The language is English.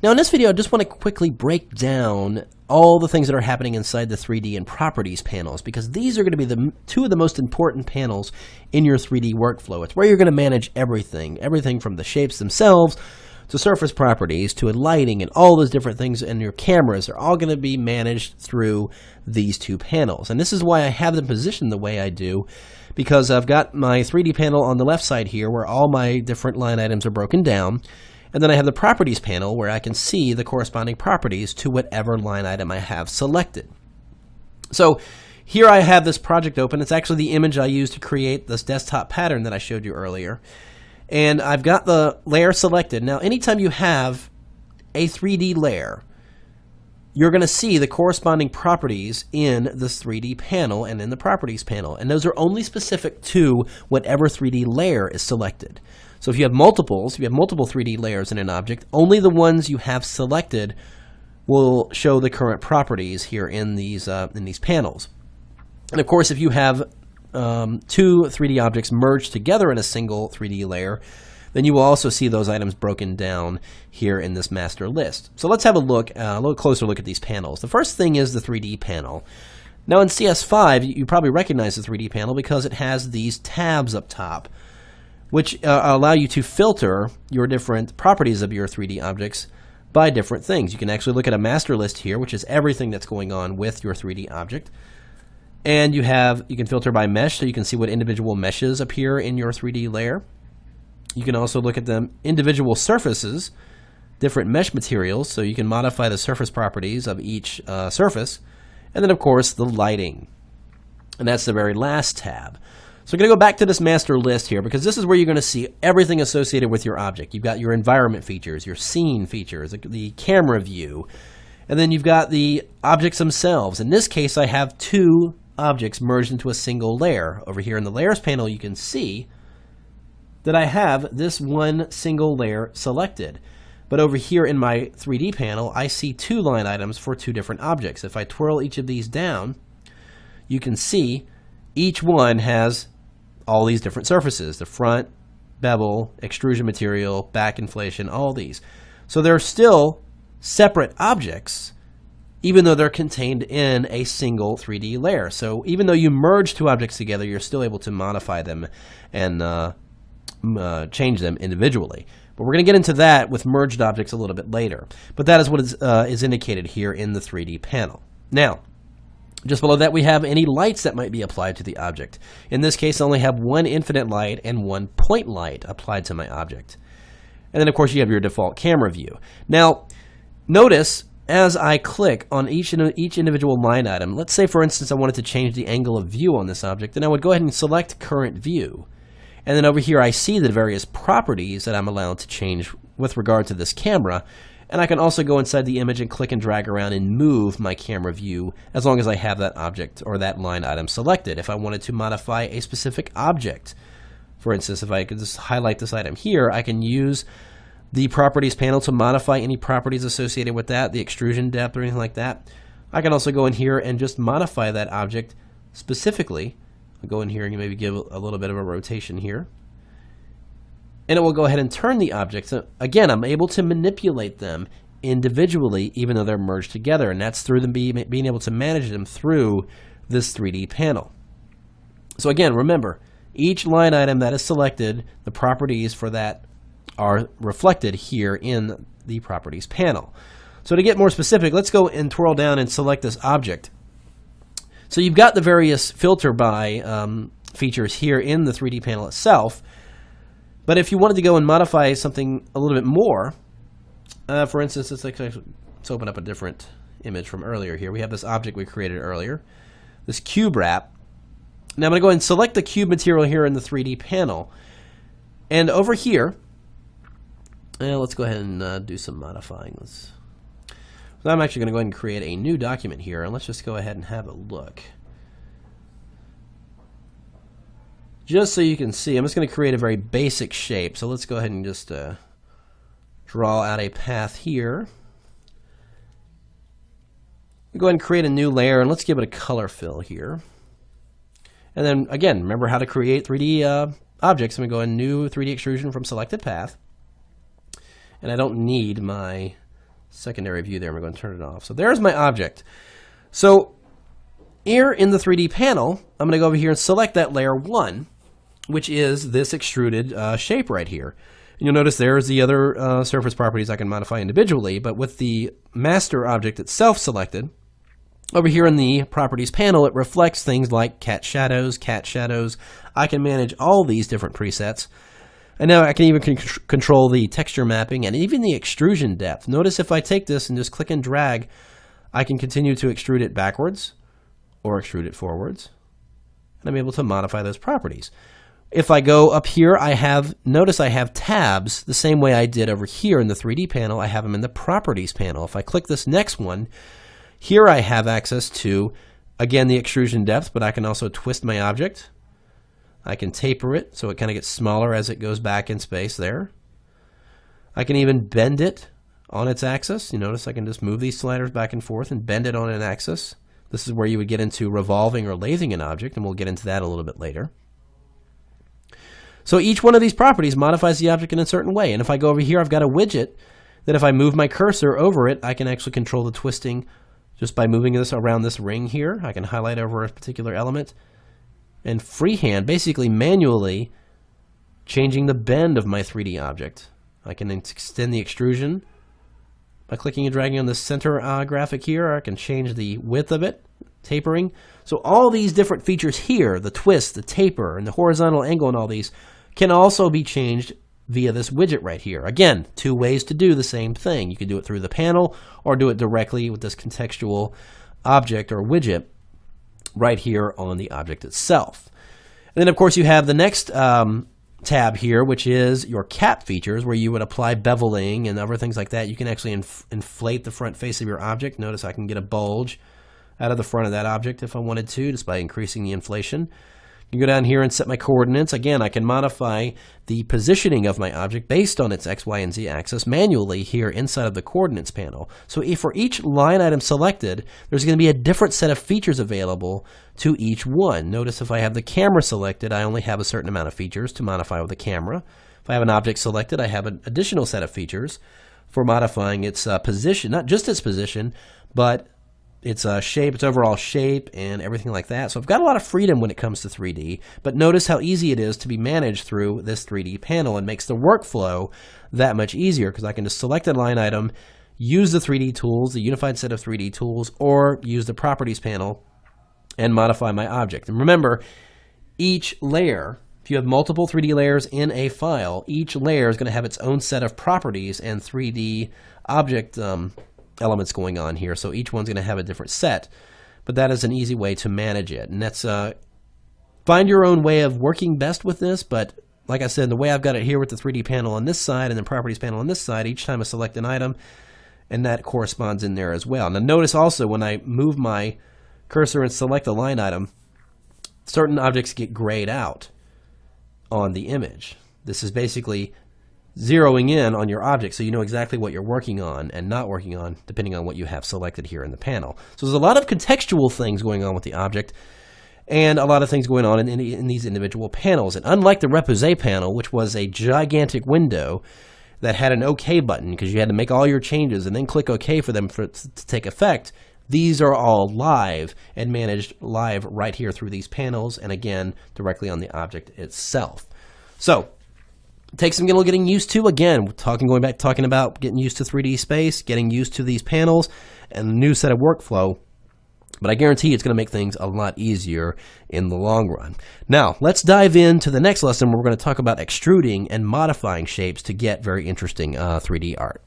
Now in this video, I just want to quickly break down all the things that are happening inside the 3D and properties panels, because these are going to be two of the most important panels in your 3D workflow. It's where you're going to manage everything from the shapes themselves to surface properties to lighting and all those different things, and your cameras are all going to be managed through these two panels. And this is why I have them positioned the way I do, because I've got my 3D panel on the left side here where all my different line items are broken down. And then I have the properties panel where I can see the corresponding properties to whatever line item I have selected. So here I have this project open. It's actually the image I used to create this desktop pattern that I showed you earlier. And I've got the layer selected. Now anytime you have a 3D layer, you're going to see the corresponding properties in this 3D panel and in the properties panel. And those are only specific to whatever 3D layer is selected. So if you have multiple 3D layers in an object, only the ones you have selected will show the current properties here in these panels. And of course, if you have two 3D objects merged together in a single 3D layer, then you will also see those items broken down here in this master list. So let's have a little closer look at these panels. The first thing is the 3D panel. Now in CS5, you probably recognize the 3D panel because it has these tabs up top, which allow you to filter your different properties of your 3D objects by different things. You can actually look at a master list here, which is everything that's going on with your 3D object. And you can filter by mesh, so you can see what individual meshes appear in your 3D layer. You can also look at the individual surfaces, different mesh materials, so you can modify the surface properties of each surface. And then, of course, the lighting. And that's the very last tab. So we're going to go back to this master list here, because this is where you're going to see everything associated with your object. You've got your environment features, your scene features, the camera view, and then you've got the objects themselves. In this case, I have two objects merged into a single layer. Over here in the layers panel, you can see that I have this one single layer selected. But over here in my 3D panel, I see two line items for two different objects. If I twirl each of these down, you can see each one has all these different surfaces, the front, bevel, extrusion material, back inflation, all these. So they're still separate objects, even though they're contained in a single 3D layer. So even though you merge two objects together, you're still able to modify them and change them individually. But we're going to get into that with merged objects a little bit later. But that is what is indicated here in the 3D panel. Now, just below that, we have any lights that might be applied to the object. In this case, I only have one infinite light and one point light applied to my object. And then, of course, you have your default camera view. Now, notice as I click on each individual line item, let's say, for instance, I wanted to change the angle of view on this object, then I would go ahead and select Current View. And then over here, I see the various properties that I'm allowed to change with regard to this camera. And I can also go inside the image and click and drag around and move my camera view as long as I have that object or that line item selected. If I wanted to modify a specific object, for instance, if I could just highlight this item here, I can use the properties panel to modify any properties associated with that, the extrusion depth or anything like that. I can also go in here and just modify that object specifically. I'll go in here and maybe give a little bit of a rotation here. And it will go ahead and turn the objects. So again, I'm able to manipulate them individually, even though they're merged together, and that's through them being able to manage them through this 3D panel. So again, remember, each line item that is selected, the properties for that are reflected here in the properties panel. So to get more specific, let's go and twirl down and select this object. So you've got the various filter by features here in the 3D panel itself. But if you wanted to go and modify something a little bit more, for instance, let's open up a different image from earlier here. We have this object we created earlier, this cube wrap. Now I'm going to go ahead and select the cube material here in the 3D panel. And over here, let's go ahead and do some modifying. So I'm actually going to go ahead and create a new document here, and let's just go ahead and have a look. Just so you can see, I'm just going to create a very basic shape. So let's go ahead and just draw out a path here. Go ahead and create a new layer, and let's give it a color fill here. And then, again, remember how to create 3D objects. I'm going to go in New 3D Extrusion from Selected Path. And I don't need my secondary view there. I'm going to turn it off. So there's my object. So here in the 3D panel, I'm going to go over here and select that layer 1, which is this extruded shape right here. And you'll notice there's the other surface properties I can modify individually, but with the master object itself selected, over here in the properties panel, it reflects things like cat shadows. I can manage all these different presets. And now I can even control the texture mapping and even the extrusion depth. Notice if I take this and just click and drag, I can continue to extrude it backwards or extrude it forwards. And I'm able to modify those properties. If I go up here, notice I have tabs the same way I did over here in the 3D panel. I have them in the properties panel. If I click this next one, here I have access to, again, the extrusion depth, but I can also twist my object. I can taper it so it kind of gets smaller as it goes back in space there. I can even bend it on its axis. You notice I can just move these sliders back and forth and bend it on an axis. This is where you would get into revolving or lathing an object, and we'll get into that a little bit later. So each one of these properties modifies the object in a certain way. And if I go over here, I've got a widget that if I move my cursor over it, I can actually control the twisting just by moving this around this ring here. I can highlight over a particular element and freehand, basically manually, changing the bend of my 3D object. I can extend the extrusion by clicking and dragging on the center graphic here. I can change the width of it, tapering. So all these different features here, the twist, the taper, and the horizontal angle and all these, can also be changed via this widget right here. Again, 2 ways to do the same thing. You can do it through the panel or do it directly with this contextual object or widget right here on the object itself. And then, of course, you have the next tab here, which is your cap features, where you would apply beveling and other things like that. You can actually inflate the front face of your object. Notice I can get a bulge out of the front of that object if I wanted to, just by increasing the inflation. I can go down here and set my coordinates. Again, I can modify the positioning of my object based on its X, Y, and Z axis manually here inside of the coordinates panel. So for each line item selected, there's going to be a different set of features available to each one. Notice if I have the camera selected, I only have a certain amount of features to modify with the camera. If I have an object selected, I have an additional set of features for modifying its position, not just its position, but its shape, its overall shape, and everything like that. So I've got a lot of freedom when it comes to 3D, but notice how easy it is to be managed through this 3D panel, and makes the workflow that much easier because I can just select a line item, use the 3D tools, the unified set of 3D tools, or use the properties panel and modify my object. And remember, each layer, if you have multiple 3D layers in a file, each layer is going to have its own set of properties and 3D object elements going on here, so each one's going to have a different set, but that is an easy way to manage it. And that's find your own way of working best with this, but like I said, the way I've got it here with the 3D panel on this side and the properties panel on this side, each time I select an item, and that corresponds in there as well. Now notice also when I move my cursor and select a line item, certain objects get grayed out on the image. This is basically zeroing in on your object so you know exactly what you're working on and not working on, depending on what you have selected here in the panel. So there's a lot of contextual things going on with the object and a lot of things going on in these individual panels. And unlike the Repoussé panel, which was a gigantic window that had an OK button because you had to make all your changes and then click OK for them to take effect, these are all live and managed live right here through these panels, and again, directly on the object itself. So it takes some getting used to. Again, going back talking about getting used to 3D space, getting used to these panels, and a new set of workflow. But I guarantee it's going to make things a lot easier in the long run. Now, let's dive into the next lesson where we're going to talk about extruding and modifying shapes to get very interesting 3D art.